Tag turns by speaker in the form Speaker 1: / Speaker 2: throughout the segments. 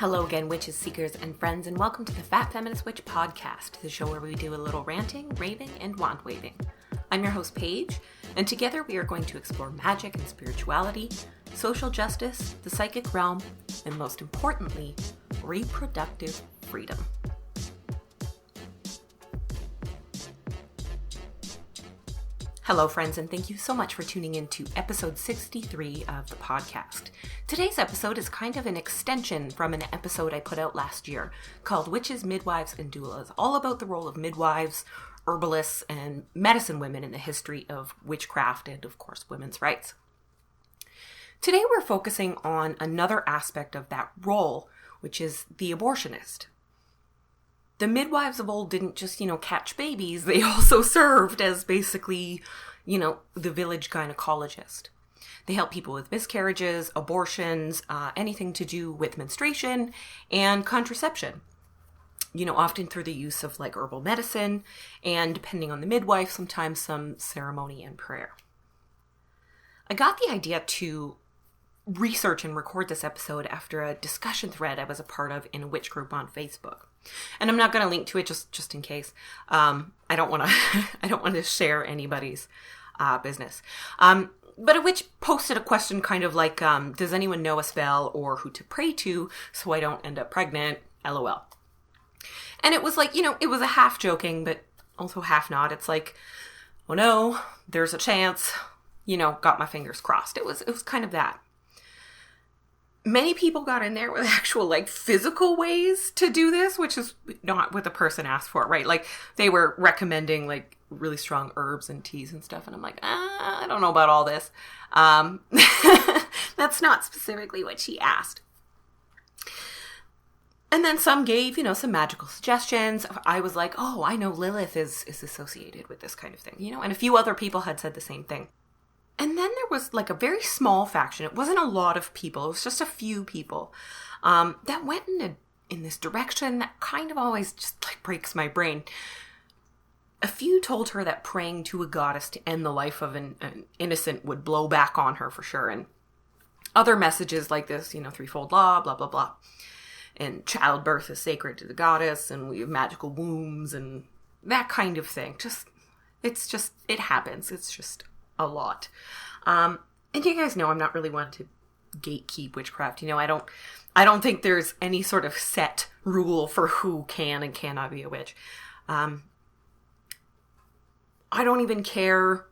Speaker 1: Hello again, witches, seekers, and friends, and welcome to the Fat Feminist Witch Podcast, the show where we do a little ranting, raving, and wand waving. I'm your host, Paige, and together we are going to explore magic and spirituality, social justice, the psychic realm, and most importantly, reproductive freedom. Hello, friends, and thank you so much for tuning in to episode 63 of the podcast. Today's episode is kind of an extension from an episode I put out last year called Witches, Midwives and Doulas, all about the role of midwives, herbalists, and medicine women in the history of witchcraft and, of course, women's rights. Today we're focusing on another aspect of that role, which is the abortionist. The midwives of old didn't just, catch babies. They also served as basically, the village gynecologist. They helped people with miscarriages, abortions, anything to do with menstruation and contraception. Often through the use of herbal medicine and, depending on the midwife, sometimes some ceremony and prayer. I got the idea to research and record this episode after a discussion thread I was a part of in a witch group on Facebook. And I'm not going to link to it just in case. I don't want to share anybody's business. But a witch posted a question kind of like, does anyone know a spell or who to pray to so I don't end up pregnant? LOL. And it was it was a half joking, but also half not. It's like, oh no, there's a chance, got my fingers crossed. It was kind of that. Many people got in there with actual physical ways to do this, which is not what the person asked for, right? They were recommending really strong herbs and teas and stuff. And I'm like, I don't know about all this. That's not specifically what she asked. And then some gave, some magical suggestions. I was like, oh, I know Lilith is associated with this kind of thing, and a few other people had said the same thing. And then there was a very small faction. It wasn't a lot of people. It was just a few people that went in this direction that kind of always just breaks my brain. A few told her that praying to a goddess to end the life of an innocent would blow back on her for sure. And other messages like this, threefold law, blah, blah, blah. And childbirth is sacred to the goddess, and we have magical wombs and that kind of thing. It happens. It's just a lot. And you guys know I'm not really one to gatekeep witchcraft. I don't think there's any sort of set rule for who can and cannot be a witch. I don't even care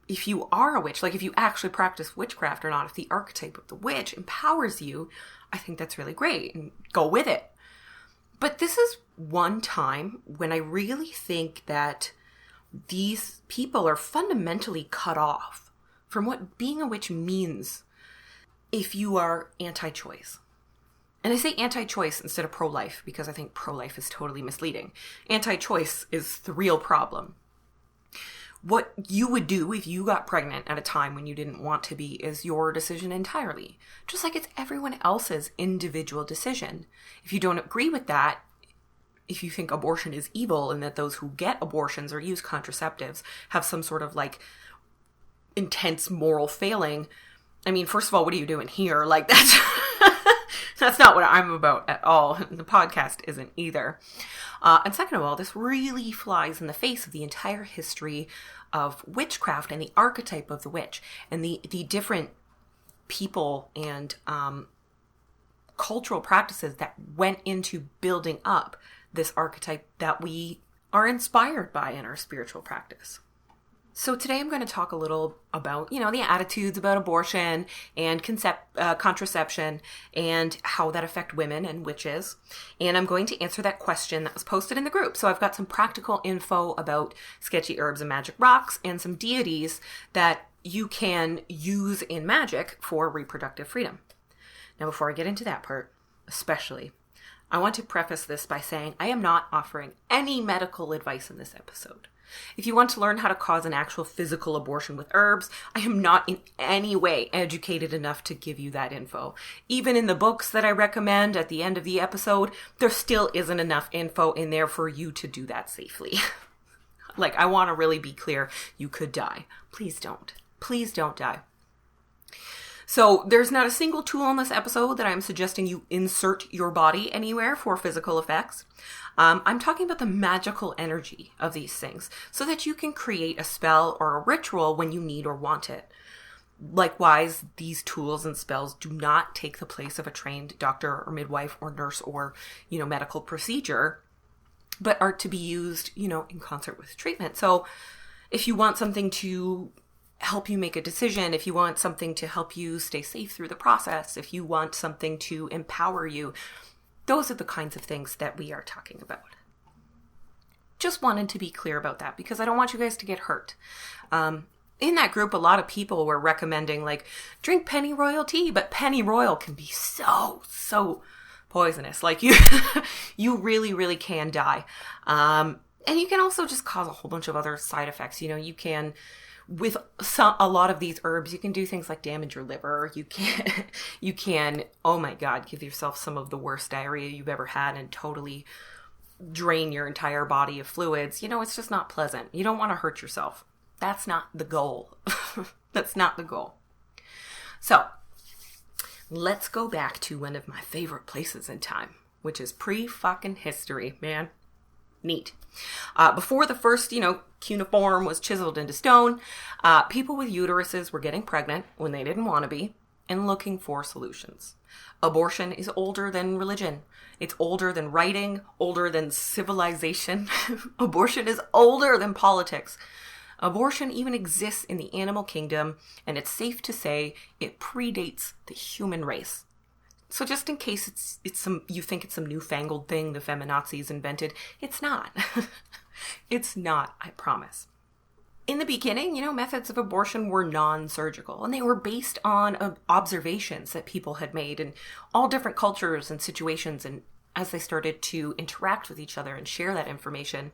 Speaker 1: if you are a witch, if you actually practice witchcraft or not. If the archetype of the witch empowers you, I think that's really great, and go with it. But this is one time when I really think that these people are fundamentally cut off from what being a witch means if you are anti-choice. And I say anti-choice instead of pro-life because I think pro-life is totally misleading. Anti-choice is the real problem. What you would do if you got pregnant at a time when you didn't want to be is your decision entirely. Just like it's everyone else's individual decision. If you don't agree with that, if you think abortion is evil and that those who get abortions or use contraceptives have some sort of intense moral failing, first of all, what are you doing here? That's that's not what I'm about at all. The podcast isn't either. And second of all, this really flies in the face of the entire history of witchcraft and the archetype of the witch and the different people and cultural practices that went into building up this archetype that we are inspired by in our spiritual practice. So today I'm going to talk a little about, the attitudes about abortion and contraception and how that affect women and witches. And I'm going to answer that question that was posted in the group. So I've got some practical info about sketchy herbs and magic rocks and some deities that you can use in magic for reproductive freedom. Now, before I get into that part, especially, I want to preface this by saying I am not offering any medical advice in this episode. If you want to learn how to cause an actual physical abortion with herbs, I am not in any way educated enough to give you that info. Even in the books that I recommend at the end of the episode, there still isn't enough info in there for you to do that safely. I want to really be clear, you could die. Please don't. Please don't die. So there's not a single tool in this episode that I'm suggesting you insert your body anywhere for physical effects. I'm talking about the magical energy of these things so that you can create a spell or a ritual when you need or want it. Likewise, these tools and spells do not take the place of a trained doctor or midwife or nurse or, medical procedure, but are to be used, in concert with treatment. So if you want something to help you make a decision, if you want something to help you stay safe through the process, if you want something to empower you, those are the kinds of things that we are talking about. Just wanted to be clear about that because I don't want you guys to get hurt. In that group, a lot of people were recommending drink pennyroyal tea, but pennyroyal can be so poisonous. You really, really can die. And you can also just cause a whole bunch of other side effects. You can, with a lot of these herbs, you can do things like damage your liver. You can, oh my God, give yourself some of the worst diarrhea you've ever had and totally drain your entire body of fluids. It's just not pleasant. You don't want to hurt yourself. That's not the goal. That's not the goal. So let's go back to one of my favorite places in time, which is pre-fucking history, man. Neat. Before the first, cuneiform was chiseled into stone, people with uteruses were getting pregnant when they didn't want to be and looking for solutions. Abortion is older than religion. It's older than writing, older than civilization. Abortion is older than politics. Abortion even exists in the animal kingdom, and it's safe to say it predates the human race. So just in case you think it's some newfangled thing the feminazis invented, it's not. It's not, I promise. In the beginning, methods of abortion were non-surgical, and they were based on observations that people had made in all different cultures and situations. And as they started to interact with each other and share that information,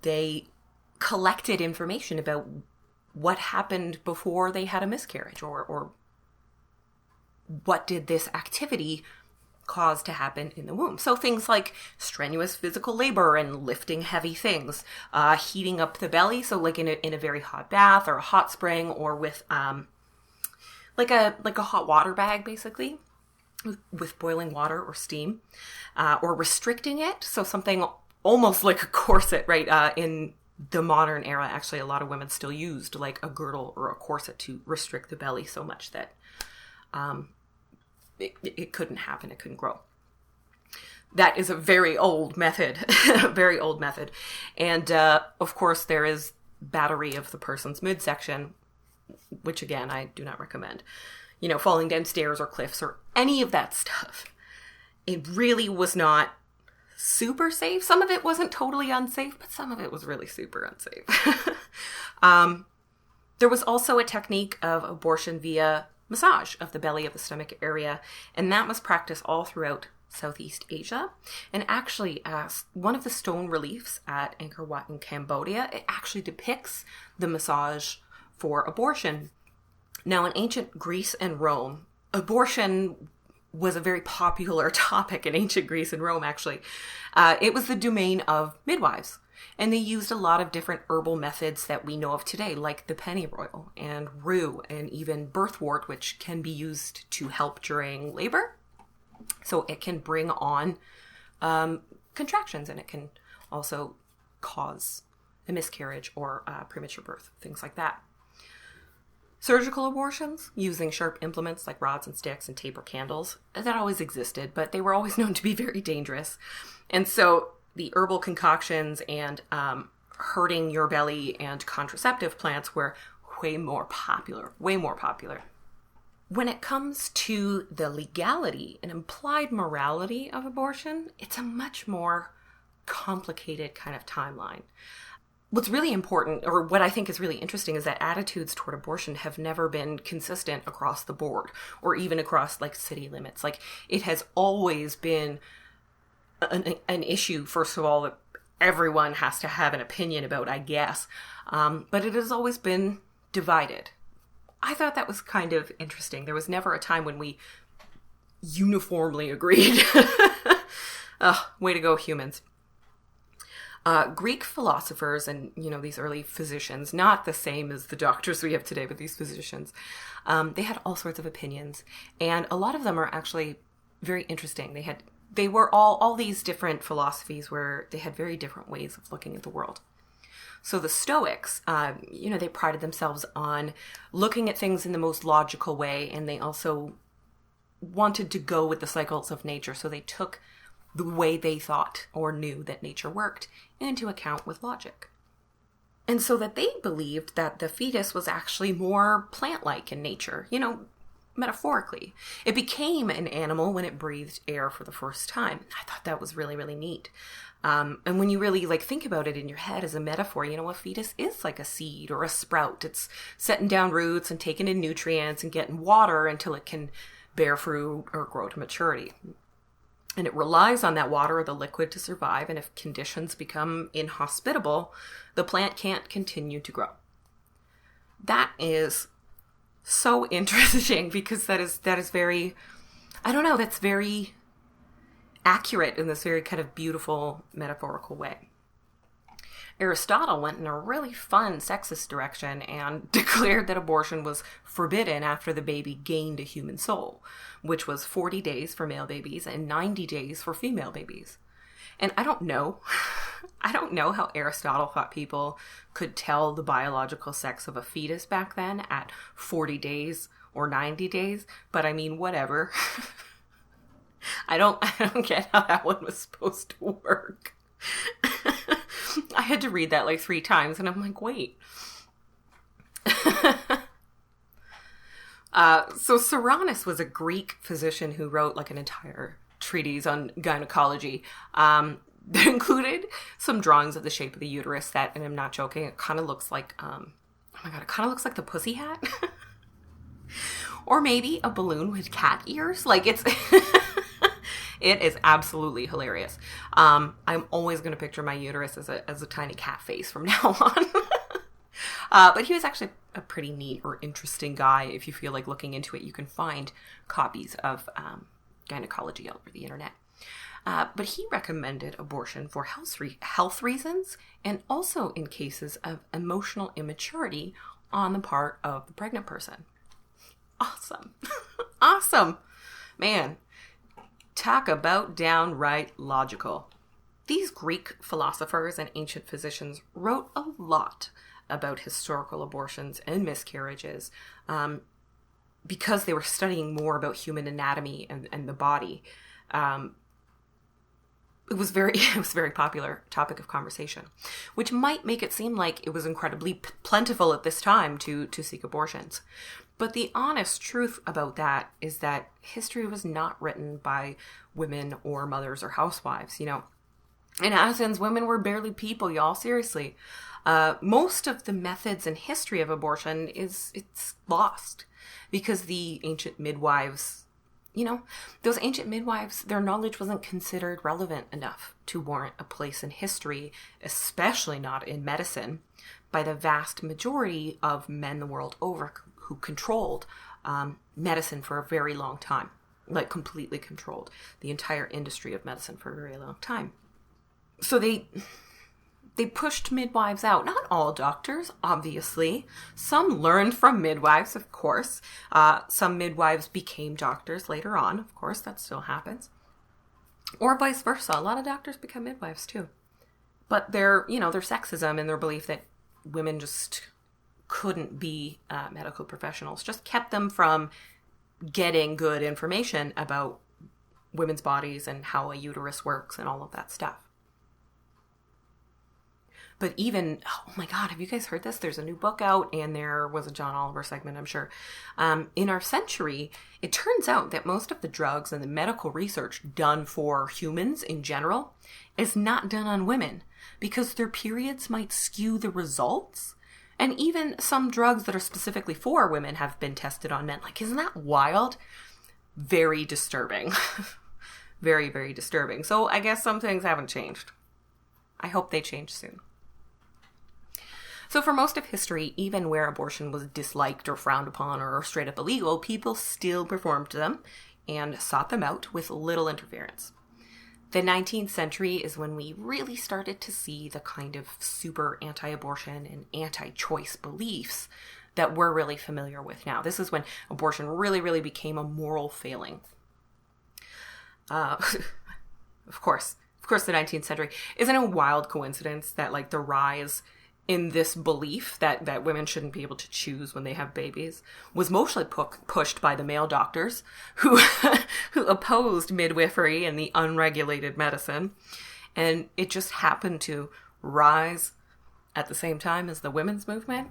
Speaker 1: they collected information about what happened before they had a miscarriage or what did this activity cause to happen in the womb. So things like strenuous physical labor and lifting heavy things, heating up the belly. So in a very hot bath or a hot spring or with like a hot water bag, basically with boiling water or steam, or restricting it. So something almost like a corset, right? In the modern era, actually, a lot of women still used like a girdle or a corset to restrict the belly so much that it couldn't happen. It couldn't grow. That is a very old method, very old method. And of course, there is battery of the person's midsection, which again, I do not recommend. Falling down stairs or cliffs or any of that stuff. It really was not super safe. Some of it wasn't totally unsafe, but some of it was really super unsafe. There was also a technique of abortion via massage of the belly of the stomach area, and that was practiced all throughout Southeast Asia. And actually, one of the stone reliefs at Angkor Wat in Cambodia, it actually depicts the massage for abortion. Now, in ancient Greece and Rome, abortion was a very popular topic in ancient Greece and Rome, actually. It was the domain of midwives. And they used a lot of different herbal methods that we know of today, like the pennyroyal and rue and even birthwort, which can be used to help during labor. So it can bring on contractions, and it can also cause a miscarriage or premature birth, things like that. Surgical abortions, using sharp implements like rods and sticks and taper candles, that always existed, but they were always known to be very dangerous. And so the herbal concoctions and hurting your belly and contraceptive plants were way more popular. When it comes to the legality and implied morality of abortion, it's a much more complicated kind of timeline. What's really important, or what I think is really interesting, is that attitudes toward abortion have never been consistent across the board, or even across city limits. It has always been an issue, first of all, that everyone has to have an opinion about, I guess. But it has always been divided. I thought that was kind of interesting. There was never a time when we uniformly agreed. Way to go, humans. Greek philosophers and, these early physicians, not the same as the doctors we have today, but these physicians, they had all sorts of opinions. And a lot of them are actually very interesting. They were all these different philosophies where they had very different ways of looking at the world. So the Stoics, they prided themselves on looking at things in the most logical way, and they also wanted to go with the cycles of nature. So they took the way they thought or knew that nature worked into account with logic. And so that they believed that the fetus was actually more plant-like in nature, metaphorically. It became an animal when it breathed air for the first time. I thought that was really, really neat. And when you really think about it in your head as a metaphor, a fetus is like a seed or a sprout. It's setting down roots and taking in nutrients and getting water until it can bear fruit or grow to maturity. And it relies on that water or the liquid to survive. And if conditions become inhospitable, the plant can't continue to grow. That is so interesting because that is very, that's very accurate in this very kind of beautiful metaphorical way. Aristotle went in a really fun sexist direction and declared that abortion was forbidden after the baby gained a human soul, which was 40 days for male babies and 90 days for female babies. And I don't know how Aristotle thought people could tell the biological sex of a fetus back then at 40 days or 90 days, but whatever. I don't get how that one was supposed to work. I had to read that 3 times, and I'm like, wait. So Cyrannus was a Greek physician who wrote an entire treatise on gynecology that included some drawings of the shape of the uterus that, and I'm not joking, it kind of looks like, it kind of looks like the pussy hat. Or maybe a balloon with cat ears. It's... It is absolutely hilarious. I'm always going to picture my uterus as a tiny cat face from now on. But he was actually a pretty neat or interesting guy. If you feel like looking into it, you can find copies of gynecology all over the internet. But he recommended abortion for health reasons and also in cases of emotional immaturity on the part of the pregnant person. Awesome. Awesome. Man. Talk about downright logical. These Greek philosophers and ancient physicians wrote a lot about historical abortions and miscarriages because they were studying more about human anatomy and the body. It was very popular topic of conversation, which might make it seem like it was incredibly plentiful at this time to seek abortions. But the honest truth about that is that history was not written by women or mothers or housewives. In Athens, women were barely people, y'all. Seriously. Most of the methods and history of abortion it's lost because the ancient midwives, those ancient midwives, their knowledge wasn't considered relevant enough to warrant a place in history, especially not in medicine, by the vast majority of men the world over who controlled medicine for a very long time, completely controlled the entire industry of medicine for a very long time. So they pushed midwives out. Not all doctors, obviously. Some learned from midwives, of course. Some midwives became doctors later on. Of course, that still happens. Or vice versa. A lot of doctors become midwives too. But their sexism and their belief that women just couldn't be medical professionals just kept them from getting good information about women's bodies and how a uterus works and all of that stuff. But even, oh my God, have you guys heard this? There's a new book out, and there was a John Oliver segment, I'm sure. In our century, it turns out that most of the drugs and the medical research done for humans in general is not done on women because their periods might skew the results. And even some drugs that are specifically for women have been tested on men. Isn't that wild? Very disturbing. Very, very disturbing. So I guess some things haven't changed. I hope they change soon. So for most of history, even where abortion was disliked or frowned upon or straight up illegal, people still performed them and sought them out with little interference. The 19th century is when we really started to see the kind of super anti-abortion and anti-choice beliefs that we're really familiar with now. This is when abortion really, really became a moral failing. Of course, the 19th century isn't a wild coincidence that like the rise in this belief that women shouldn't be able to choose when they have babies was mostly pushed by the male doctors who who opposed midwifery and the unregulated medicine. And it just happened to rise at the same time as the women's movement.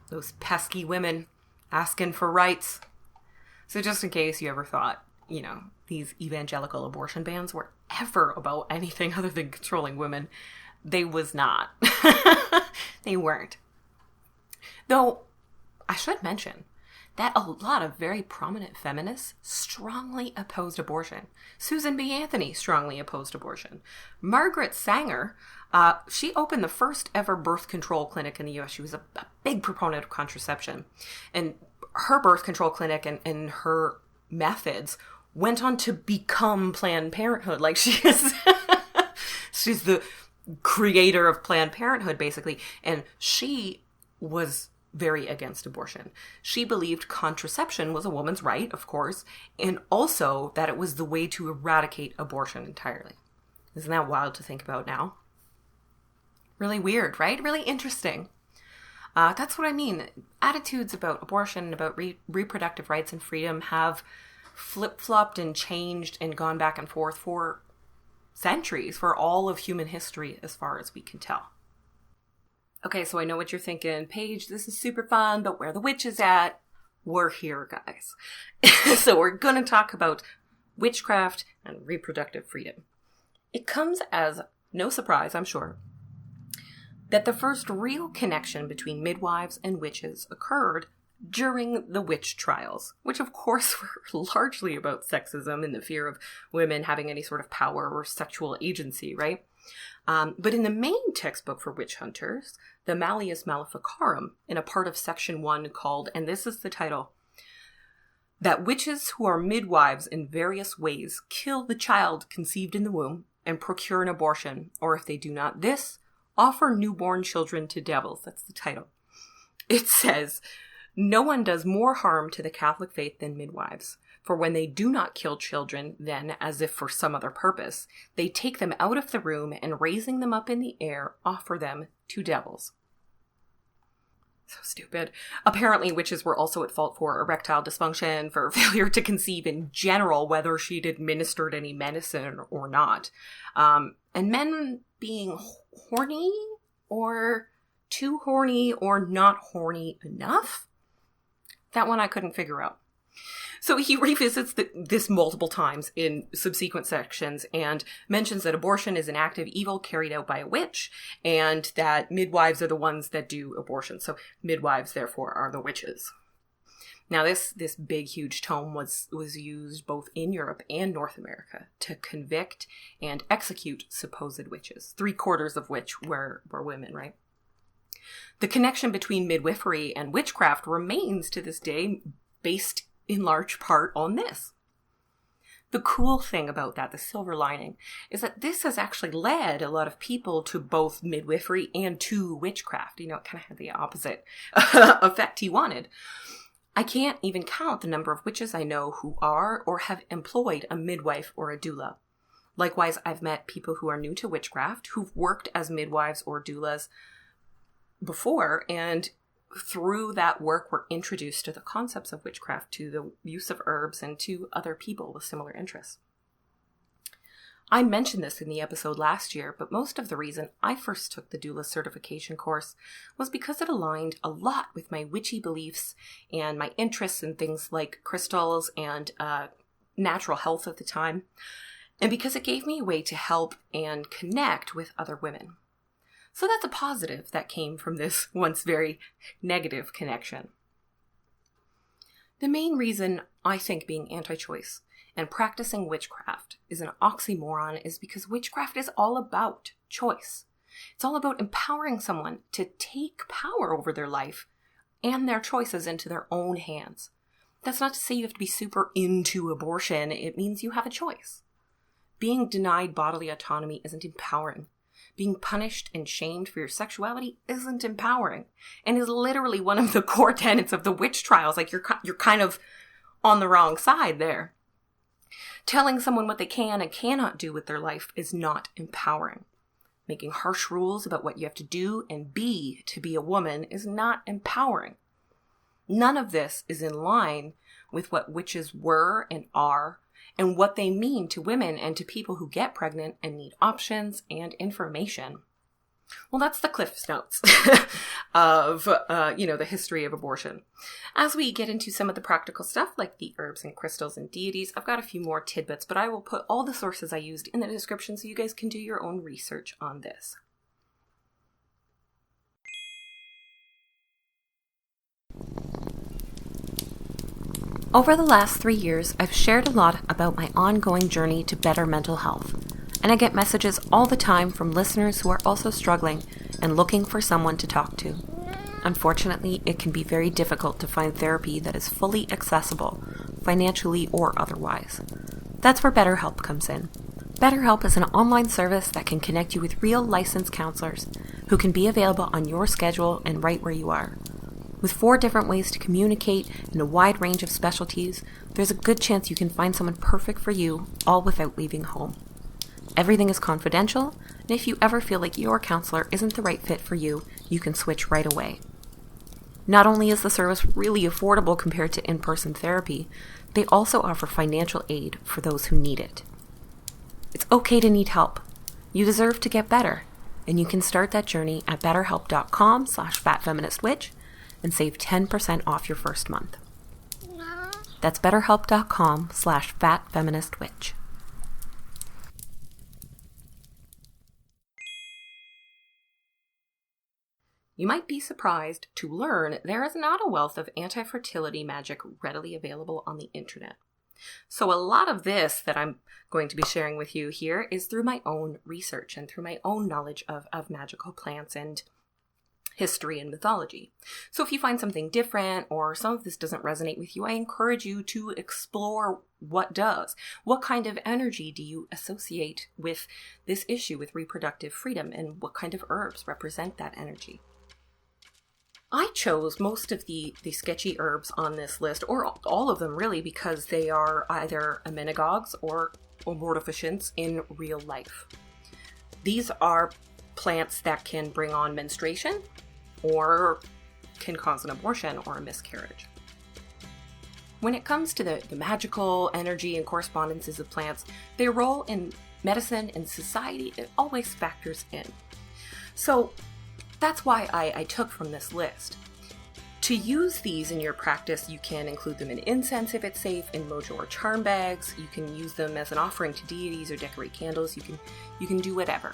Speaker 1: Those pesky women asking for rights. So just in case you ever thought, these evangelical abortion bans were ever about anything other than controlling women, they was not. They weren't. Though, I should mention that a lot of very prominent feminists strongly opposed abortion. Susan B. Anthony strongly opposed abortion. Margaret Sanger, she opened the first ever birth control clinic in the U.S. She was a big proponent of contraception. And her birth control clinic and her methods went on to become Planned Parenthood. Like she's the creator of Planned Parenthood, basically. And she was very against abortion. She believed contraception was a woman's right, of course, and also that it was the way to eradicate abortion entirely. Isn't that wild to think about now? Really weird, right? Really interesting. That's what I mean. Attitudes about abortion, about reproductive rights and freedom have flip-flopped and changed and gone back and forth for centuries, for all of human history as far as we can tell. Okay, so I know what you're thinking. Paige, this is super fun, but where the witch is at? We're here, guys. So we're going to talk about witchcraft and reproductive freedom. It comes as no surprise, I'm sure, that the first real connection between midwives and witches occurred during the witch trials, which of course were largely about sexism and the fear of women having any sort of power or sexual agency, right? But in the main textbook for witch hunters, the Malleus Maleficarum, in a part of section 1 called, and this is the title, that witches who are midwives in various ways kill the child conceived in the womb and procure an abortion, or if they do not this, offer newborn children to devils. That's the title. It says, no one does more harm to the Catholic faith than midwives. For when they do not kill children, then, as if for some other purpose, they take them out of the room and raising them up in the air, offer them to devils. So stupid. Apparently, witches were also at fault for erectile dysfunction, for failure to conceive in general, whether she'd administered any medicine or not. And men being horny, or too horny, or not horny enough? That one I couldn't figure out. So he revisits this multiple times in subsequent sections and mentions that abortion is an act of evil carried out by a witch and that midwives are the ones that do abortion. So midwives, therefore, are the witches. Now, this big, huge tome was used both in Europe and North America to convict and execute supposed witches, 3/4 of which were women, right? The connection between midwifery and witchcraft remains to this day based in large part on this. The cool thing about that, the silver lining, is that this has actually led a lot of people to both midwifery and to witchcraft. It kind of had the opposite effect he wanted. I can't even count the number of witches I know who are or have employed a midwife or a doula. Likewise, I've met people who are new to witchcraft, who've worked as midwives or doulas before, and through that work were introduced to the concepts of witchcraft, to the use of herbs, and to other people with similar interests. I mentioned this in the episode last year, but most of the reason I first took the doula certification course was because it aligned a lot with my witchy beliefs and my interests in things like crystals and natural health at the time, and because it gave me a way to help and connect with other women. So that's a positive that came from this once very negative connection. The main reason I think being anti-choice and practicing witchcraft is an oxymoron is because witchcraft is all about choice. It's all about empowering someone to take power over their life and their choices into their own hands. That's not to say you have to be super into abortion. It means you have a choice. Being denied bodily autonomy isn't empowering. Being punished and shamed for your sexuality isn't empowering, and is literally one of the core tenets of the witch trials. Like, you're kind of on the wrong side there. Telling someone what they can and cannot do with their life is not empowering. Making harsh rules about what you have to do and be to be a woman is not empowering. None of this is in line with what witches were and are, and what they mean to women and to people who get pregnant and need options and information. Well, that's the Cliff's Notes of, the history of abortion. As we get into some of the practical stuff, like the herbs and crystals and deities, I've got a few more tidbits, but I will put all the sources I used in the description so you guys can do your own research on this. Over the last 3 years, I've shared a lot about my ongoing journey to better mental health, and I get messages all the time from listeners who are also struggling and looking for someone to talk to. Unfortunately, it can be very difficult to find therapy that is fully accessible, financially or otherwise. That's where BetterHelp comes in. BetterHelp is an online service that can connect you with real licensed counselors who can be available on your schedule and right where you are. With 4 different ways to communicate and a wide range of specialties, there's a good chance you can find someone perfect for you, all without leaving home. Everything is confidential, and if you ever feel like your counselor isn't the right fit for you, you can switch right away. Not only is the service really affordable compared to in-person therapy, they also offer financial aid for those who need it. It's okay to need help. You deserve to get better, and you can start that journey at betterhelp.com/fatfeministwitch and save 10% off your first month. That's betterhelp.com/fatfeministwitch. You might be surprised to learn there is not a wealth of anti-fertility magic readily available on the internet. So a lot of this that I'm going to be sharing with you here is through my own research and through my own knowledge of magical plants and history and mythology. So if you find something different or some of this doesn't resonate with you, I encourage you to explore what does. What kind of energy do you associate with this issue with reproductive freedom, and what kind of herbs represent that energy? I chose most of the sketchy herbs on this list, or all of them really, because they are either amenagogues or abortionists in real life. These are plants that can bring on menstruation or can cause an abortion or a miscarriage. When it comes to the magical energy and correspondences of plants, their role in medicine and society, it always factors in. So that's why I took from this list. To use these in your practice, you can include them in incense if it's safe, in mojo or charm bags. You can use them as an offering to deities or decorate candles. You can do whatever.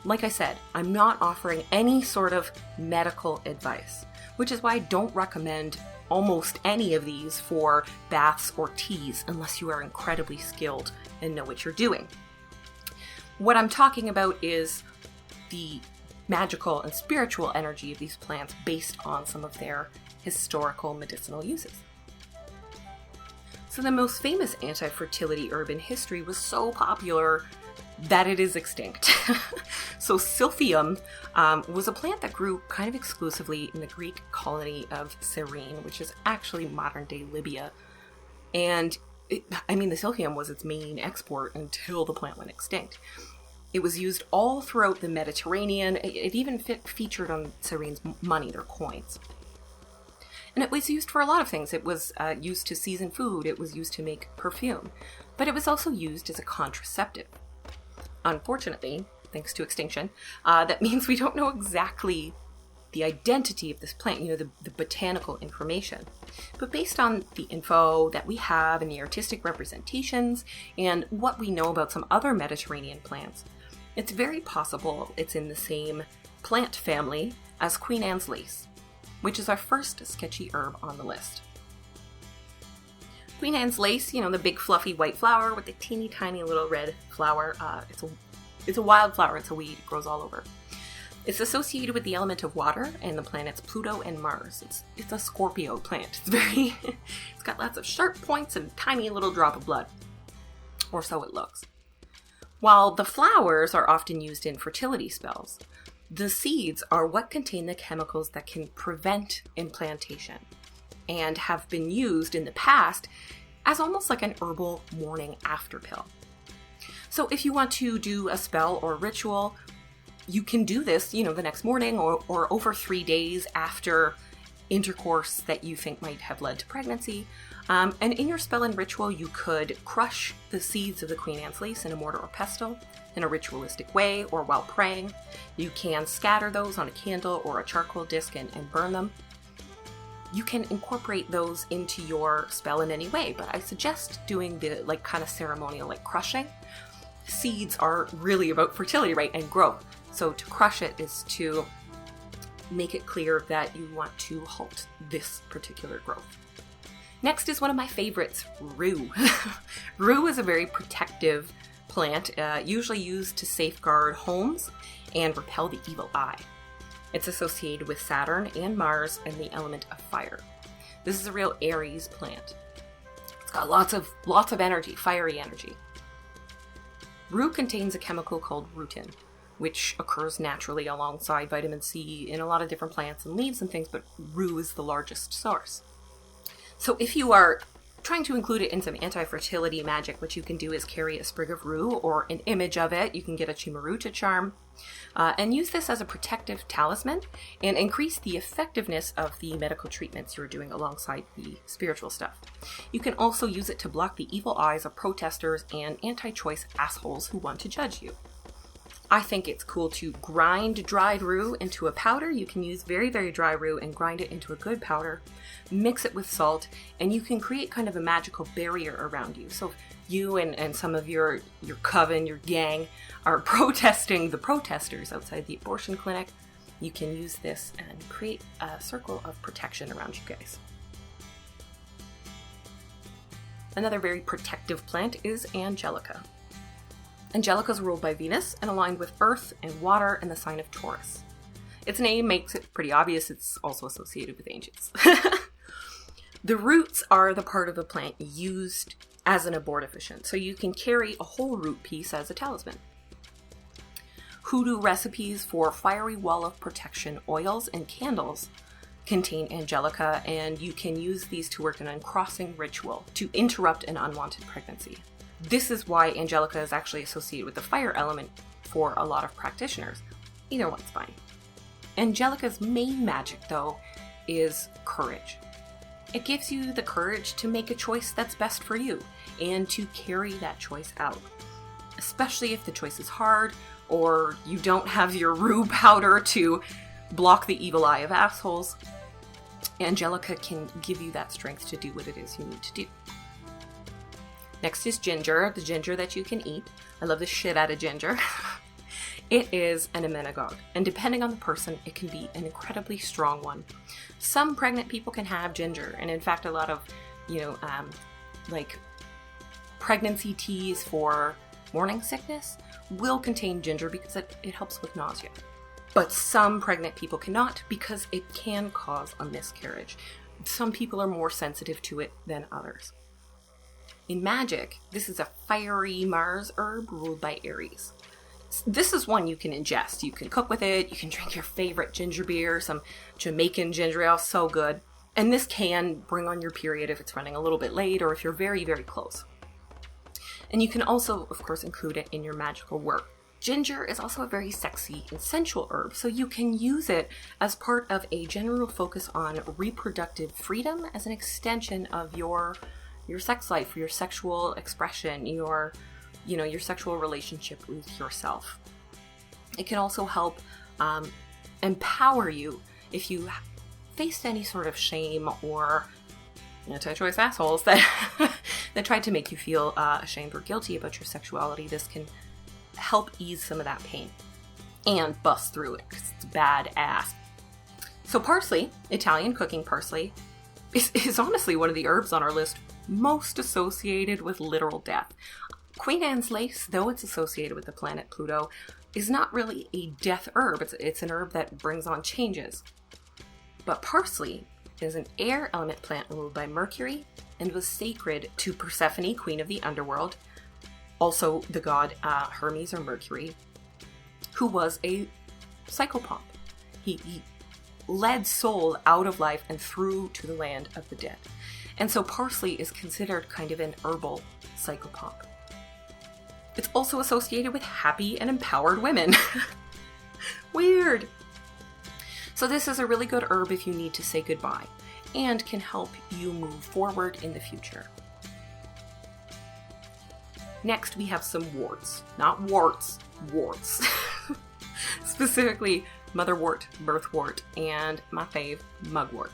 Speaker 1: Like I said, I'm not offering any sort of medical advice, which is why I don't recommend almost any of these for baths or teas unless you are incredibly skilled and know what you're doing. What I'm talking about is the magical and spiritual energy of these plants based on some of their historical medicinal uses. So the most famous anti-fertility herb in history was so popular that it is extinct. So silphium was a plant that grew kind of exclusively in the Greek colony of Cyrene, which is actually modern-day Libya. And the silphium was its main export until the plant went extinct. It was used all throughout the Mediterranean. It even featured on Cyrene's money, their coins. And it was used for a lot of things. It was used to season food. It was used to make perfume. But it was also used as a contraceptive. Unfortunately, thanks to extinction, that means we don't know exactly the identity of this plant, the botanical information. But based on the info that we have and the artistic representations and what we know about some other Mediterranean plants, it's very possible it's in the same plant family as Queen Anne's lace, which is our first sketchy herb on the list. Queen Anne's lace, the big fluffy white flower with the teeny tiny little red flower. It's a wild flower. It's a weed. It grows all over. It's associated with the element of water and the planets Pluto and Mars. It's a Scorpio plant. It's got lots of sharp points and tiny little drop of blood. Or so it looks. While the flowers are often used in fertility spells, the seeds are what contain the chemicals that can prevent implantation and have been used in the past as almost like an herbal morning after pill. So if you want to do a spell or ritual, you can do this, the next morning or over 3 days after intercourse that you think might have led to pregnancy. And in your spell and ritual, you could crush the seeds of the Queen Anne's lace in a mortar or pestle in a ritualistic way or while praying. You can scatter those on a candle or a charcoal disc and burn them. You can incorporate those into your spell in any way, but I suggest doing the kind of ceremonial crushing. Seeds are really about fertility, right, and growth. So to crush it is to make it clear that you want to halt this particular growth. Next is one of my favorites, rue. Rue is a very protective plant, usually used to safeguard homes and repel the evil eye. It's associated with Saturn and Mars and the element of fire. This is a real Aries plant. It's got lots of energy, fiery energy. Rue contains a chemical called rutin, which occurs naturally alongside vitamin C in a lot of different plants and leaves and things, but rue is the largest source. So if you are trying to include it in some anti-fertility magic, what you can do is carry a sprig of rue or an image of it. You can get a chimaruta charm and use this as a protective talisman and increase the effectiveness of the medical treatments you're doing alongside the spiritual stuff. You can also use it to block the evil eyes of protesters and anti-choice assholes who want to judge you. I think it's cool to grind dried rue into a powder. You can use very, very dry rue and grind it into a good powder, mix it with salt, and you can create kind of a magical barrier around you. So if you and some of your coven, your gang, are protesting the protesters outside the abortion clinic, you can use this and create a circle of protection around you guys. Another very protective plant is Angelica. Angelica is ruled by Venus and aligned with Earth and water and the sign of Taurus. Its name makes it pretty obvious it's also associated with angels. The roots are the part of the plant used as an abortifacient, so you can carry a whole root piece as a talisman. Hoodoo recipes for fiery wall of protection oils and candles contain Angelica, and you can use these to work an uncrossing ritual to interrupt an unwanted pregnancy. This is why Angelica is actually associated with the fire element for a lot of practitioners. Either one's fine. Angelica's main magic, though, is courage. It gives you the courage to make a choice that's best for you and to carry that choice out. Especially if the choice is hard or you don't have your rue powder to block the evil eye of assholes. Angelica can give you that strength to do what it is you need to do. Next is ginger, the ginger that you can eat. I love the shit out of ginger. It is an emmenagogue, and depending on the person, it can be an incredibly strong one. Some pregnant people can have ginger, and in fact, a lot of, pregnancy teas for morning sickness will contain ginger because it helps with nausea. But some pregnant people cannot because it can cause a miscarriage. Some people are more sensitive to it than others. In magic, this is a fiery Mars herb ruled by Aries. This is one you can ingest. You can cook with it. You can drink your favorite ginger beer, some Jamaican ginger ale, so good. And this can bring on your period if it's running a little bit late or if you're very, very close. And you can also, of course, include it in your magical work. Ginger is also a very sexy and sensual herb, so you can use it as part of a general focus on reproductive freedom as an extension of your sex life, your sexual expression, your sexual relationship with yourself. It can also help empower you if you faced any sort of shame or anti-choice assholes that that tried to make you feel ashamed or guilty about your sexuality. This can help ease some of that pain and bust through it because it's badass. So parsley, Italian cooking parsley, is honestly one of the herbs on our list most associated with literal death. Queen Anne's lace, though it's associated with the planet Pluto, is not really a death herb. It's an herb that brings on changes. But parsley is an air element plant ruled by Mercury and was sacred to Persephone, queen of the underworld, Also the god Hermes or Mercury, who was a psychopomp. He led soul out of life and through to the land of the dead. And so parsley is considered kind of an herbal psychopomp. It's also associated with happy and empowered women. Weird. So this is a really good herb if you need to say goodbye and can help you move forward in the future. Next, we have some warts. Not warts, warts. Specifically, motherwort, birthwort, and my fave, mugwort.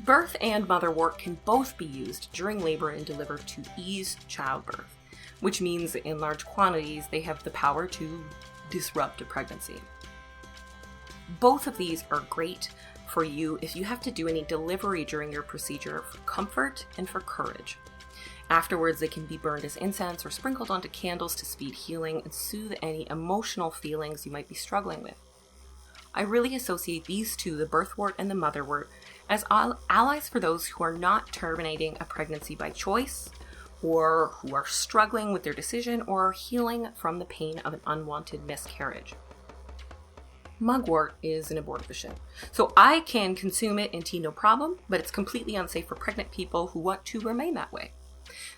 Speaker 1: Birth and motherwort can both be used during labor and delivered to ease childbirth, which means in large quantities they have the power to disrupt a pregnancy. Both of these are great for you if you have to do any delivery during your procedure for comfort and for courage. Afterwards, they can be burned as incense or sprinkled onto candles to speed healing and soothe any emotional feelings you might be struggling with. I really associate these two, the birthwort and the motherwort, as allies for those who are not terminating a pregnancy by choice, or who are struggling with their decision, or are healing from the pain of an unwanted miscarriage. Mugwort is an abortifacient, so I can consume it in tea no problem, but it's completely unsafe for pregnant people who want to remain that way.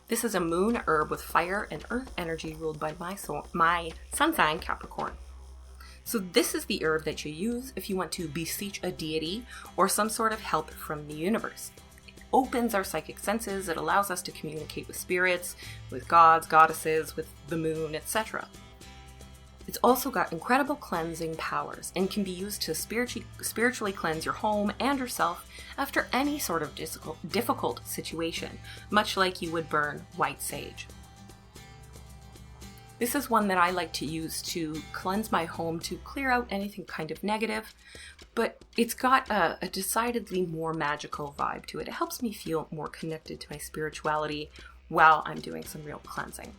Speaker 1: This is a moon herb with fire and earth energy ruled by my sun sign, Capricorn. So this is the herb that you use if you want to beseech a deity or some sort of help from the universe. It opens our psychic senses. It allows us to communicate with spirits, with gods, goddesses, with the moon, etc. It's also got incredible cleansing powers and can be used to spiritually cleanse your home and yourself after any sort of difficult situation, much like you would burn white sage. This is one that I like to use to cleanse my home, to clear out anything kind of negative, but it's got a decidedly more magical vibe to it. It helps me feel more connected to my spirituality while I'm doing some real cleansing.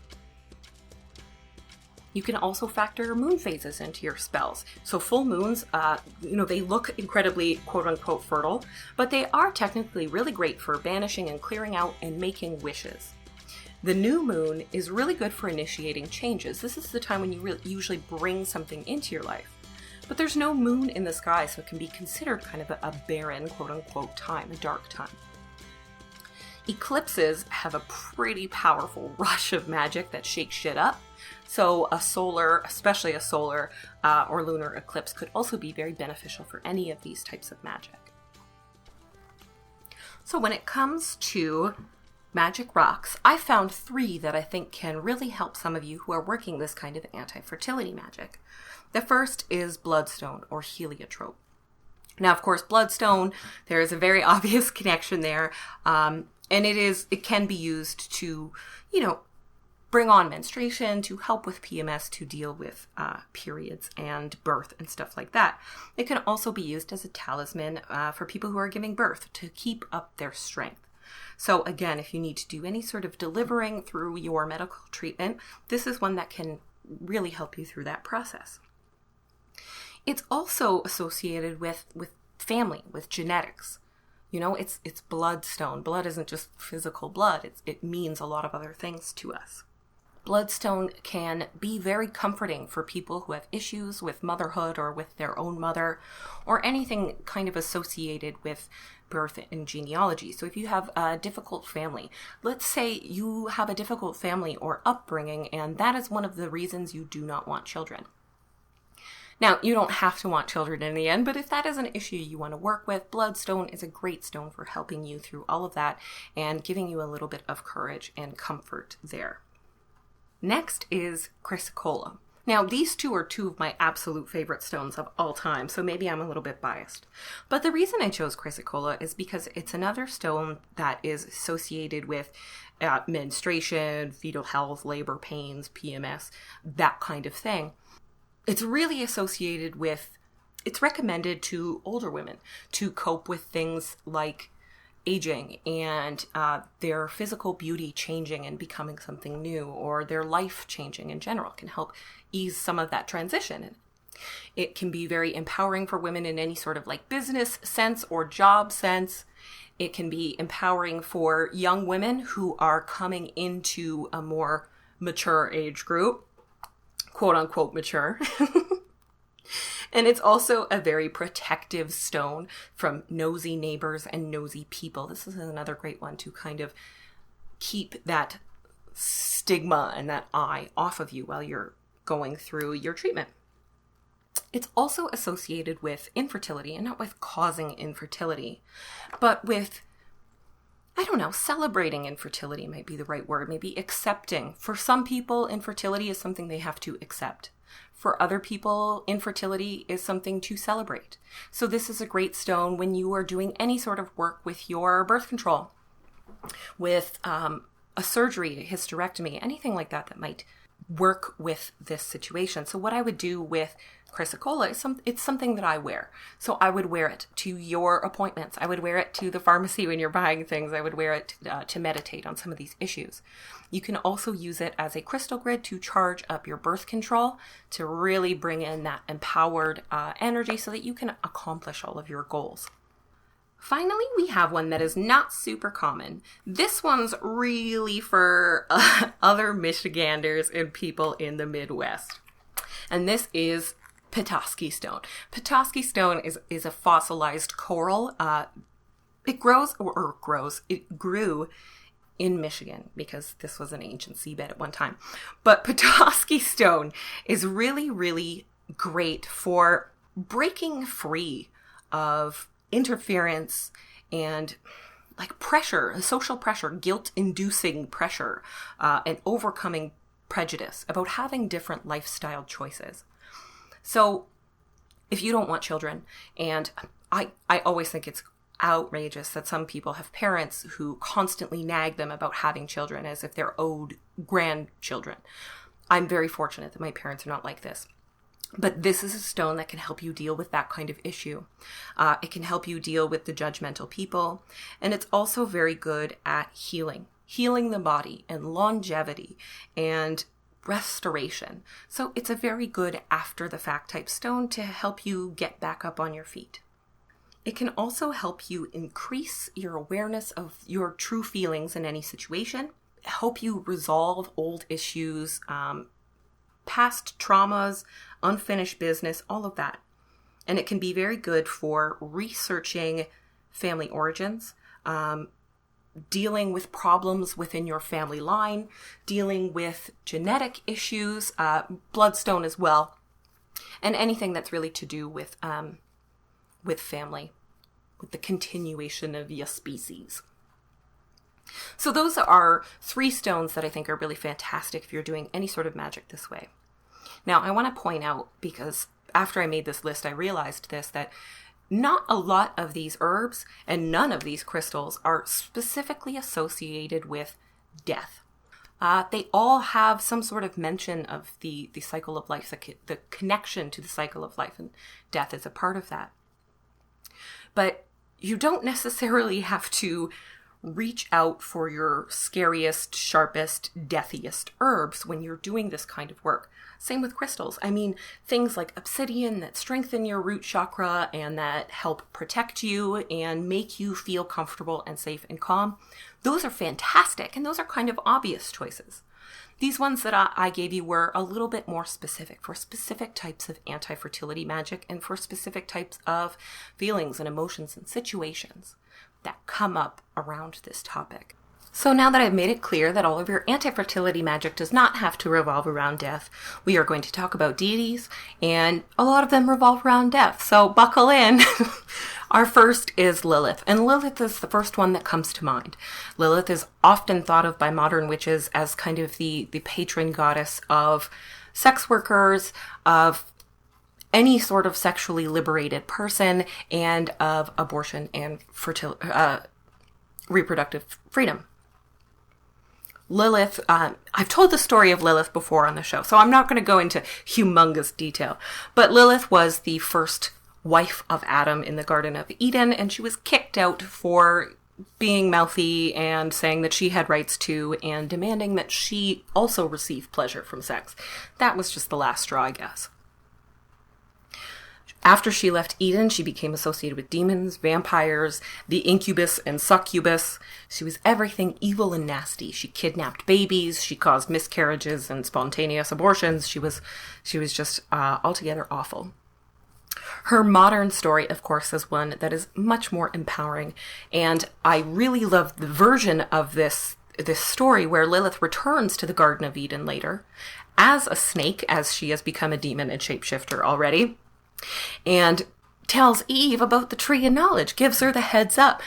Speaker 1: You can also factor moon phases into your spells. So full moons, they look incredibly quote-unquote fertile, but they are technically really great for banishing and clearing out and making wishes. The new moon is really good for initiating changes. This is the time when you usually bring something into your life. But there's no moon in the sky, so it can be considered kind of a barren, quote-unquote time, a dark time. Eclipses have a pretty powerful rush of magic that shakes shit up. So especially a solar or lunar eclipse could also be very beneficial for any of these types of magic. So when it comes to magic rocks, I found 3 that I think can really help some of you who are working this kind of anti-fertility magic. The first is bloodstone or heliotrope. Now, of course, bloodstone, there is a very obvious connection there, and it can be used to, bring on menstruation, to help with PMS, to deal with periods and birth and stuff like that. It can also be used as a talisman for people who are giving birth to keep up their strength. So again, if you need to do any sort of delivering through your medical treatment, this is one that can really help you through that process. It's also associated with family, with genetics. It's bloodstone. Blood isn't just physical blood. It means a lot of other things to us. Bloodstone can be very comforting for people who have issues with motherhood or with their own mother or anything kind of associated with birth and genealogy. So if you have a difficult family, let's say you have a difficult family or upbringing, and that is one of the reasons you do not want children. Now, you don't have to want children in the end, but if that is an issue you want to work with, bloodstone is a great stone for helping you through all of that and giving you a little bit of courage and comfort there. Next is chrysocolla. Now, these two are 2 of my absolute favorite stones of all time, so maybe I'm a little bit biased. But the reason I chose chrysocolla is because it's another stone that is associated with menstruation, fetal health, labor pains, PMS, that kind of thing. It's really associated with, it's recommended to older women to cope with things like aging and their physical beauty changing and becoming something new, or their life changing in general. Can help ease some of that transition. It can be very empowering for women in any sort of business sense or job sense. It can be empowering for young women who are coming into a more mature age group, quote unquote mature. And it's also a very protective stone from nosy neighbors and nosy people. This is another great one to kind of keep that stigma and that eye off of you while you're going through your treatment. It's also associated with infertility, and not with causing infertility, but with, I don't know, celebrating infertility might be the right word, maybe accepting. For some people, infertility is something they have to accept. For other people, infertility is something to celebrate. So this is a great stone when you are doing any sort of work with your birth control, with a surgery, a hysterectomy, anything like that that might work with this situation. So what I would do with chrysocolla is it's something that I wear. So I would wear it to your appointments. I would wear it to the pharmacy when you're buying things. I would wear it to meditate on some of these issues. You can also use it as a crystal grid to charge up your birth control, to really bring in that empowered energy so that you can accomplish all of your goals. Finally, we have one that is not super common. This one's really for other Michiganders and people in the Midwest. And this is Petoskey stone. Petoskey stone is a fossilized coral. It grew in Michigan because this was an ancient seabed at one time. But Petoskey stone is really, really great for breaking free of interference and like pressure, social pressure, guilt-inducing pressure, and overcoming prejudice about having different lifestyle choices. So if you don't want children, and I always think it's outrageous that some people have parents who constantly nag them about having children as if they're owed grandchildren. I'm very fortunate that my parents are not like this. But this is a stone that can help you deal with that kind of issue. It can help you deal with the judgmental people. And it's also very good at healing the body and longevity and restoration. So it's a very good after the fact type stone to help you get back up on your feet. It can also help you increase your awareness of your true feelings in any situation, help you resolve old issues, past traumas, unfinished business, all of that. And it can be very good for researching family origins, dealing with problems within your family line, dealing with genetic issues, bloodstone as well, and anything that's really to do with family, with the continuation of your species. So those are 3 stones that I think are really fantastic if you're doing any sort of magic this way. Now, I want to point out, because after I made this list, I realized this, that not a lot of these herbs and none of these crystals are specifically associated with death. They all have some sort of mention of the cycle of life, the connection to the cycle of life, and death is a part of that. But you don't necessarily have to reach out for your scariest, sharpest, deathiest herbs when you're doing this kind of work. Same with crystals. I mean, things like obsidian that strengthen your root chakra and that help protect you and make you feel comfortable and safe and calm. Those are fantastic, and those are kind of obvious choices. These ones that I gave you were a little bit more specific for specific types of anti-fertility magic and for specific types of feelings and emotions and situations that come up around this topic. So now that I've made it clear that all of your anti-fertility magic does not have to revolve around death, we are going to talk about deities, and a lot of them revolve around death, so buckle in. Our first is Lilith, and Lilith is the first one that comes to mind. Lilith is often thought of by modern witches as kind of the patron goddess of sex workers, of any sort of sexually liberated person, and of abortion and reproductive freedom. Lilith, I've told the story of Lilith before on the show, so I'm not going to go into humongous detail, but Lilith was the first wife of Adam in the Garden of Eden, and she was kicked out for being mouthy and saying that she had rights to, and demanding that she also receive pleasure from sex. That was just the last straw, I guess. After she left Eden, she became associated with demons, vampires, the incubus and succubus. She was everything evil and nasty. She kidnapped babies. She caused miscarriages and spontaneous abortions. She was just altogether awful. Her modern story, of course, is one that is much more empowering. And I really love the version of this story where Lilith returns to the Garden of Eden later as a snake, as she has become a demon and shapeshifter already, and tells Eve about the tree of knowledge, gives her the heads up.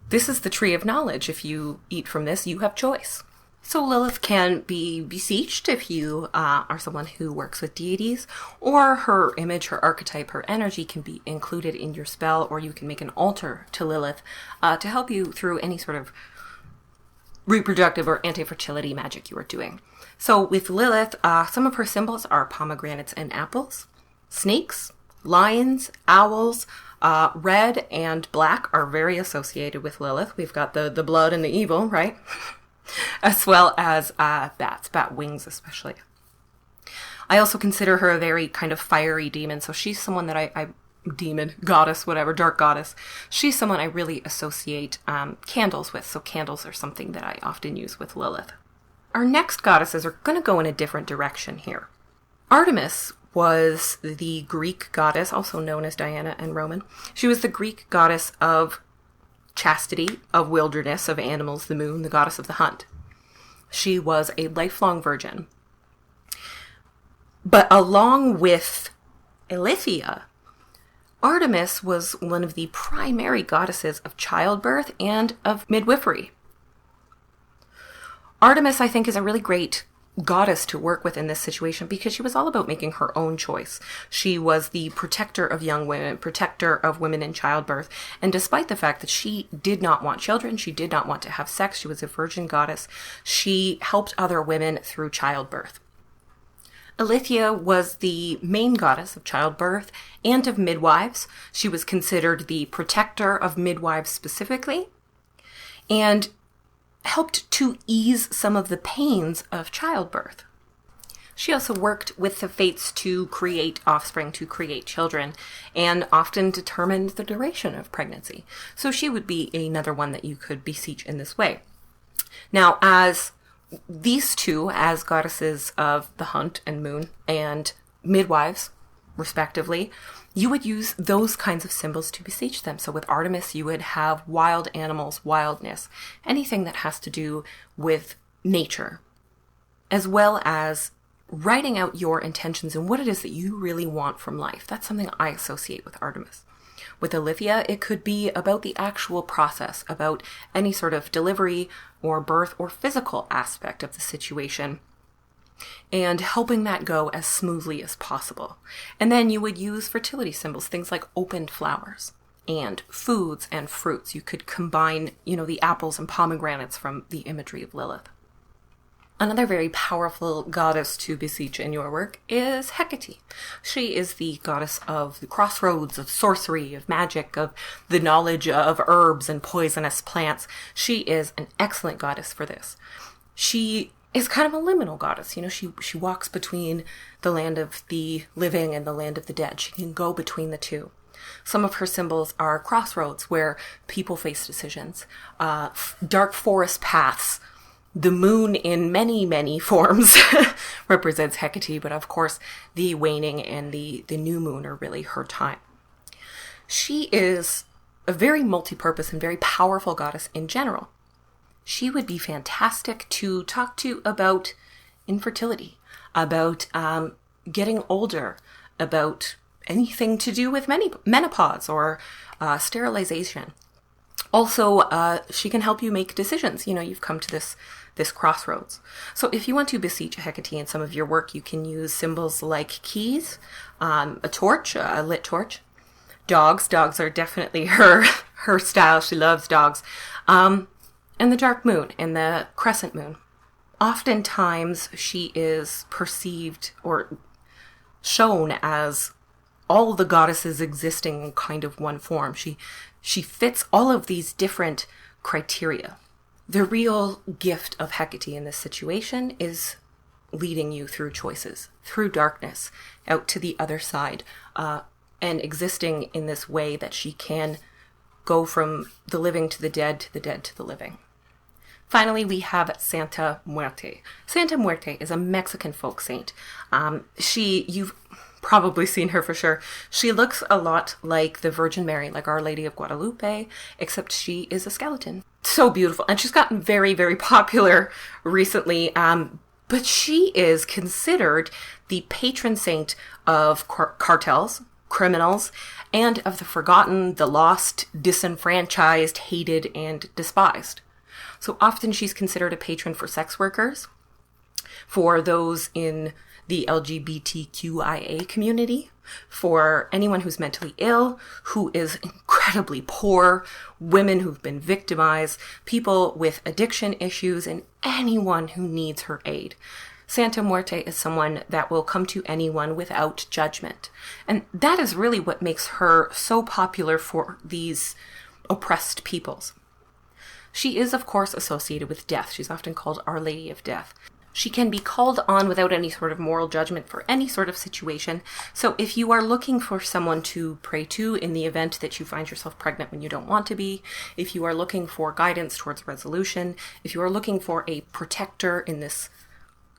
Speaker 1: This is the tree of knowledge. If you eat from this, you have choice. So Lilith can be beseeched if you are someone who works with deities, or her image, her archetype, her energy can be included in your spell, or you can make an altar to Lilith to help you through any sort of reproductive or anti-fertility magic you are doing. So with Lilith, some of her symbols are pomegranates and apples, snakes, lions, owls. Red and black are very associated with Lilith. We've got the blood and the evil, right? As well as bats, bat wings especially. I also consider her a very kind of fiery demon. So she's someone that demon, goddess, whatever, dark goddess. She's someone I really associate candles with. So candles are something that I often use with Lilith. Our next goddesses are going to go in a different direction here. Artemis was the Greek goddess, also known as Diana and Roman. She was the Greek goddess of chastity, of wilderness, of animals, the moon, the goddess of the hunt. She was a lifelong virgin. But along with Eileithyia, Artemis was one of the primary goddesses of childbirth and of midwifery. Artemis, I think, is a really great goddess to work with in this situation because she was all about making her own choice. She was the protector of young women, protector of women in childbirth. And despite the fact that she did not want children, she did not want to have sex, she was a virgin goddess, she helped other women through childbirth. Eileithyia was the main goddess of childbirth and of midwives. She was considered the protector of midwives specifically, and helped to ease some of the pains of childbirth. She also worked with the fates to create offspring, to create children, and often determined the duration of pregnancy. So she would be another one that you could beseech in this way. Now, as these two, as goddesses of the hunt and moon and midwives, respectively, you would use those kinds of symbols to beseech them. So with Artemis, you would have wild animals, wildness, anything that has to do with nature, as well as writing out your intentions and what it is that you really want from life. That's something I associate with Artemis. With Eileithyia, it could be about the actual process, about any sort of delivery or birth or physical aspect of the situation, and helping that go as smoothly as possible. And then you would use fertility symbols, things like opened flowers and foods and fruits. You could combine, the apples and pomegranates from the imagery of Lilith. Another very powerful goddess to beseech in your work is Hecate. She is the goddess of the crossroads, of sorcery, of magic, of the knowledge of herbs and poisonous plants. She is an excellent goddess for this. She is kind of a liminal goddess. She walks between the land of the living and the land of the dead. She can go between the two. Some of her symbols are crossroads where people face decisions, dark forest paths. The moon in many, many forms represents Hecate, but of course the waning and the new moon are really her time. She is a very multi-purpose and very powerful goddess in general. She would be fantastic to talk to about infertility, about getting older, about anything to do with menopause or sterilization. Also, she can help you make decisions. You've come to this crossroads. So if you want to beseech Hecate in some of your work, you can use symbols like keys, a torch, a lit torch, dogs. Dogs are definitely her style. She loves dogs. And the dark moon and the crescent moon. Oftentimes she is perceived or shown as all the goddesses existing in kind of one form. She fits all of these different criteria. The real gift of Hecate in this situation is leading you through choices, through darkness, out to the other side, and existing in this way that she can go from the living to the dead to the living. Finally, we have Santa Muerte. Santa Muerte is a Mexican folk saint. You've probably seen her for sure. She looks a lot like the Virgin Mary, like Our Lady of Guadalupe, except she is a skeleton. So beautiful. And she's gotten very, very popular recently. But she is considered the patron saint of cartels, criminals, and of the forgotten, the lost, disenfranchised, hated, and despised. So often she's considered a patron for sex workers, for those in the LGBTQIA community, for anyone who's mentally ill, who is incredibly poor, women who've been victimized, people with addiction issues, and anyone who needs her aid. Santa Muerte is someone that will come to anyone without judgment. And that is really what makes her so popular for these oppressed peoples. She is, of course, associated with death. She's often called Our Lady of Death. She can be called on without any sort of moral judgment for any sort of situation. So if you are looking for someone to pray to in the event that you find yourself pregnant when you don't want to be, if you are looking for guidance towards resolution, if you are looking for a protector in this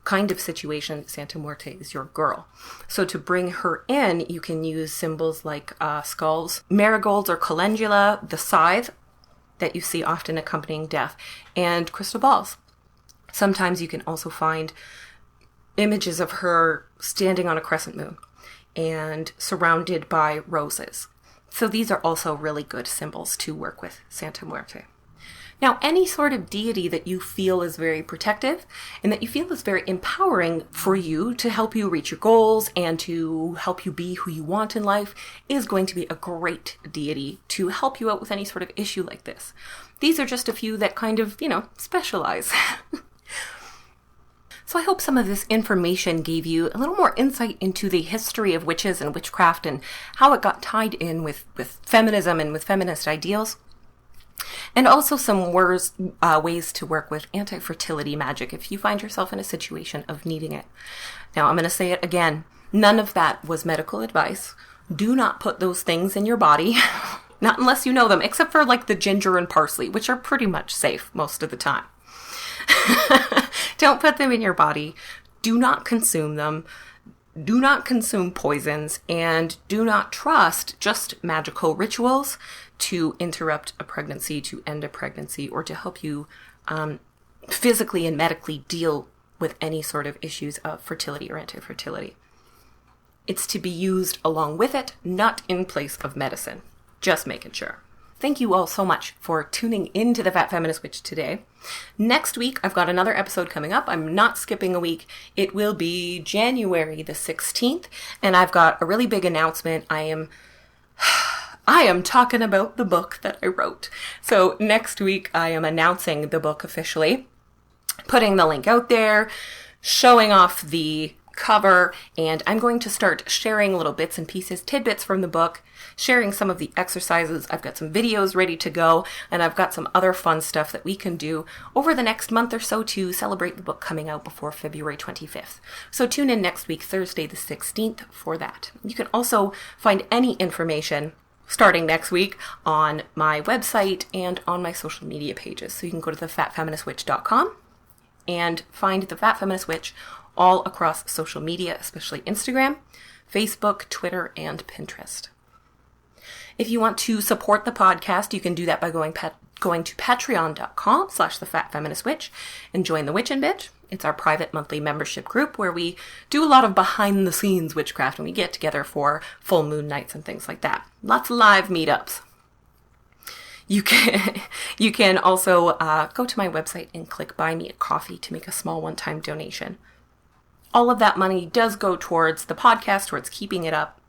Speaker 1: kind of situation, Santa Muerte is your girl. So to bring her in, you can use symbols like skulls, marigolds or calendula, the scythe that you see often accompanying death, and crystal balls. Sometimes you can also find images of her standing on a crescent moon and surrounded by roses. So these are also really good symbols to work with Santa Muerte. Now, any sort of deity that you feel is very protective and that you feel is very empowering for you to help you reach your goals and to help you be who you want in life is going to be a great deity to help you out with any sort of issue like this. These are just a few that kind of, specialize. So I hope some of this information gave you a little more insight into the history of witches and witchcraft and how it got tied in with feminism and with feminist ideals. And also some ways to work with anti-fertility magic if you find yourself in a situation of needing it. Now, I'm going to say it again. None of that was medical advice. Do not put those things in your body. Not unless you know them, except for like the ginger and parsley, which are pretty much safe most of the time. Don't put them in your body. Do not consume them. Do not consume poisons, and do not trust just magical rituals to interrupt a pregnancy, to end a pregnancy, or to help you physically and medically deal with any sort of issues of fertility or anti-fertility. It's to be used along with it, not in place of medicine. Just making sure. Thank you all so much for tuning into the Fat Feminist Witch today. Next week, I've got another episode coming up. I'm not skipping a week. It will be January the 16th, and I've got a really big announcement. I am talking about the book that I wrote. So next week, I am announcing the book officially, putting the link out there, showing off the cover, and I'm going to start sharing little bits and pieces, tidbits from the book, sharing some of the exercises. I've got some videos ready to go, and I've got some other fun stuff that we can do over the next month or so to celebrate the book coming out before February 25th. So tune in next week, Thursday the 16th, for that. You can also find any information starting next week on my website and on my social media pages. So you can go to thefatfeministwitch.com and find The Fat Feminist Witch all across social media, especially Instagram, Facebook, Twitter, and Pinterest. If you want to support the podcast, you can do that by going to patreon.com/thefatfeministwitch and join the Witch and Bitch. It's our private monthly membership group where we do a lot of behind the scenes witchcraft and we get together for full moon nights and things like that. Lots of live meetups. You can also go to my website and click Buy Me a Coffee to make a small one-time donation. All of that money does go towards the podcast, towards keeping it up,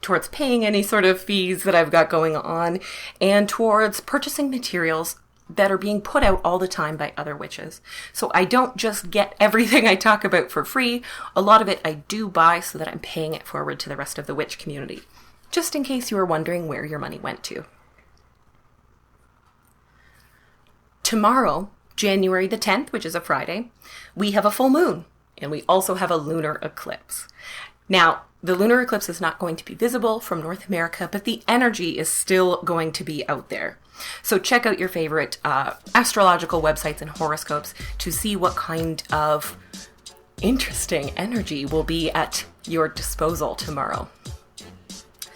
Speaker 1: towards paying any sort of fees that I've got going on, and towards purchasing materials that are being put out all the time by other witches. So I don't just get everything I talk about for free. A lot of it I do buy so that I'm paying it forward to the rest of the witch community, just in case you were wondering where your money went to. Tomorrow, January the 10th, which is a Friday, we have a full moon. And we also have a lunar eclipse. Now, The lunar eclipse is not going to be visible from North America, but the energy is still going to be out there. So check out your favorite astrological websites and horoscopes to see what kind of interesting energy will be at your disposal tomorrow.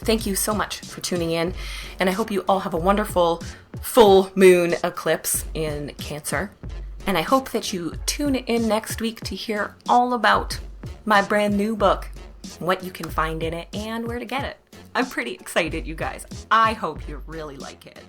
Speaker 1: Thank you so much for tuning in, and I hope you all have a wonderful full moon eclipse in Cancer. And I hope that you tune in next week to hear all about my brand new book, what you can find in it, and where to get it. I'm pretty excited, you guys. I hope you really like it.